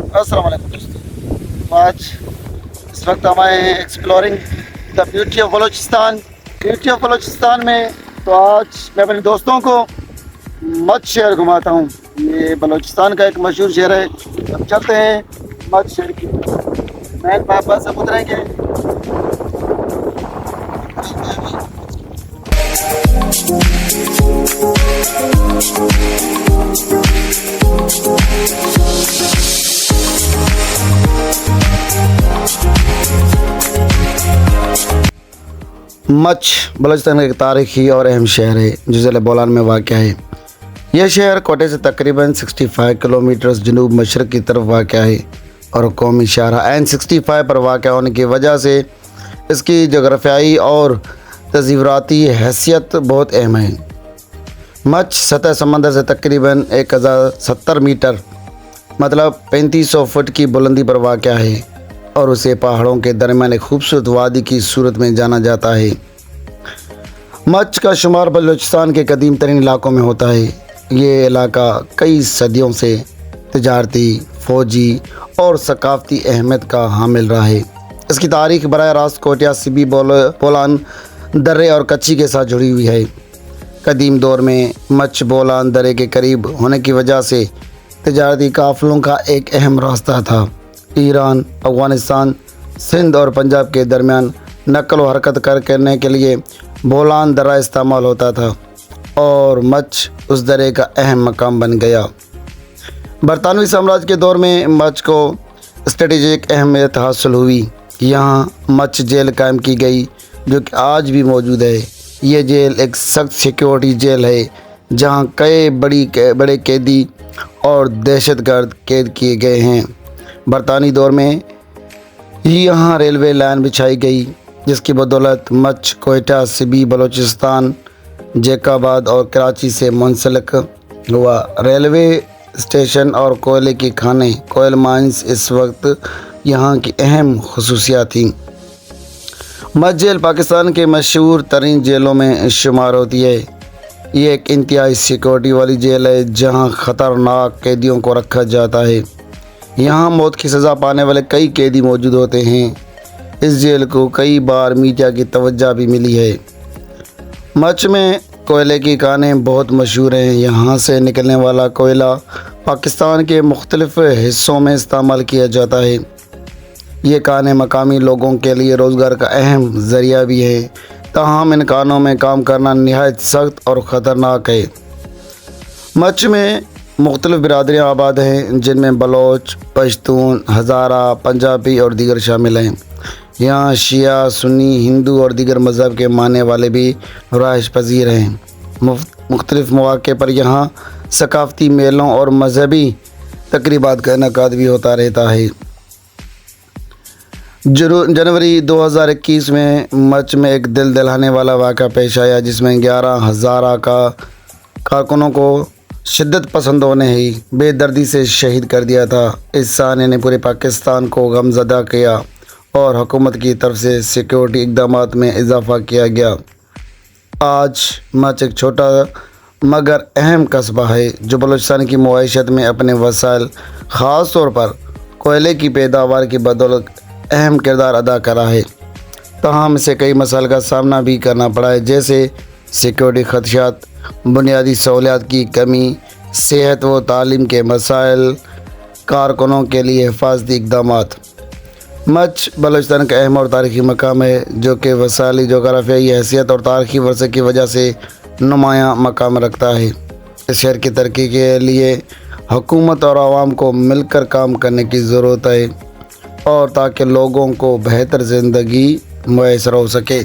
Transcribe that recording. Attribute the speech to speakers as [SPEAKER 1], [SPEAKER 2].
[SPEAKER 1] अस्सलाम वालेकुम दोस्तों। आज इस वक्त हम आए हैं exploring the beauty of Balochistan में। तो आज मैं अपने दोस्तों को मच शहर घुमाता हूँ। ये बलोचिस्तान का एक मशहूर शहर है। हम चलते हैं मच शहर की मैन बाबा से उतरेंगे। मच बलोचिस्तान का एक तारीखी और अहम शहर है जो ज़िला बोलान में वाक़ है। यह शहर कोटे से तकरीबन 65 किलोमीटर जनूब मशरक़ की तरफ वाक़ है और कौमी शाहराह N65 पर वाक़ होने की वजह से इसकी जोग्राफियाई और तज़ीवराती हैसियत बहुत अहम है। मच सतह समंदर से तकरीबन 1070 मीटर मतलब 3500 फुट की बुलंदी पर वाक़ है और उसे पहाड़ों के दरमियान एक खूबसूरत वादी की सूरत में जाना जाता है। मच का शुमार बलूचिस्तान के कदीम तरीन इलाकों में होता है। ये इलाका कई सदियों से तिजारती, फ़ौजी और सकाफ़ती अहमियत का हामिल रहा है। इसकी तारीख़ बराह रास्त कोटिया, सिबी, बोलान दर्रे और कच्ची के साथ जुड़ी हुई है। कदीम दौर में मच बोलान दर्रे के करीब होने की वजह से तिजारती काफ़िलों का एक अहम रास्ता था। ईरान, अफ़गानिस्तान, सिंध और पंजाब के दरमियान नकल व हरकत करने के लिए बोलान दर्रा इस्तेमाल होता था और मच उस दर्रे का अहम मकाम बन गया। बरतानवी साम्राज्य के दौर में मच को स्ट्रेटेजिक अहमियत हासिल हुई। यहाँ मच जेल कायम की गई जो कि आज भी मौजूद है। ये जेल एक सख्त सिक्योरिटी जेल है जहाँ कई बड़े कैदी और दहशतगर्द कैद किए गए हैं। बरतानी दौर में यहाँ रेलवे लाइन बिछाई गई जिसकी बदौलत मच कोयटा, सिबी, बलूचिस्तान, जैकाबाद और कराची से मुंसलिक हुआ। रेलवे स्टेशन और कोयले की खाने कोयल माइंस इस वक्त यहाँ की अहम खसूसियात थी। मच जेल पाकिस्तान के मशहूर तरीन जेलों में शुमार होती है। ये एक इंतहाई सिक्योरिटी वाली जेल है जहाँ ख़तरनाक कैदियों को रखा जाता है। यहाँ मौत की सज़ा पाने वाले कई कैदी मौजूद होते हैं। इस जेल को कई बार मीडिया की तवज्जो भी मिली है। मच में कोयले की खानें बहुत मशहूर हैं। यहाँ से निकलने वाला कोयला पाकिस्तान के मुख्तलिफ़ हिस्सों में इस्तेमाल किया जाता है। ये खाने मकामी लोगों के लिए रोज़गार का अहम ज़रिया भी है। ताहम इन खानों में काम करना नहायत सख्त और ख़तरनाक है। मच में मुख्तलिफ़ बिरादरियाँ आबाद हैं जिनमें बलोच, पश्तून, हज़ारा, पंजाबी और दीगर शामिल हैं। यहाँ शिया, सुन्नी, हिंदू और दीगर मज़हब के मानने वाले भी रहाइश पजीर हैं। मुख्तलिफ़ मौक़े पर यहाँ सकाफ़ती मेलों और मजहबी तकरीबात का इनेकाद भी होता रहता है। जनवरी 2021 में मच में एक दिल दहलाने वाला वाक़ा पेश आया जिसमें 11 हज़ारा कारकुनों को शिद्दत पसंदों ने ही बेदर्दी से शहीद कर दिया था। इस साने ने पूरे पाकिस्तान को गमज़दा किया और हुकूमत की तरफ से सिक्योरिटी इक़दामात में इजाफ़ा किया गया। आज मच एक छोटा मगर अहम कस्बा है जो बलूचिस्तान की मुआइशत में अपने वसाइल ख़ास तौर पर कोयले की पैदावार की बदौलत अहम किरदार अदा करा है। ताहम इसे कई मसाइल का सामना भी करना पड़ा है जैसे सिक्योरिटी खदशात, बुनियादी सहूलियात की कमी, सेहत व तालीम के मसाइल, कारकुनों के लिए हिफाजती इक़दामात। मच बलूचिस्तान का अहम और तारीख़ी मकाम है जो कि वसाइली जोग्राफियाई हैसियत और तारीख़ी वर्से की वजह से नुमायाँ मकाम रखता है। इस शहर की तरक्की के लिए हुकूमत और आवाम को मिलकर काम करने की ज़रूरत है और ताकि लोगों को बेहतर ज़िंदगी मुयस्सर हो सके।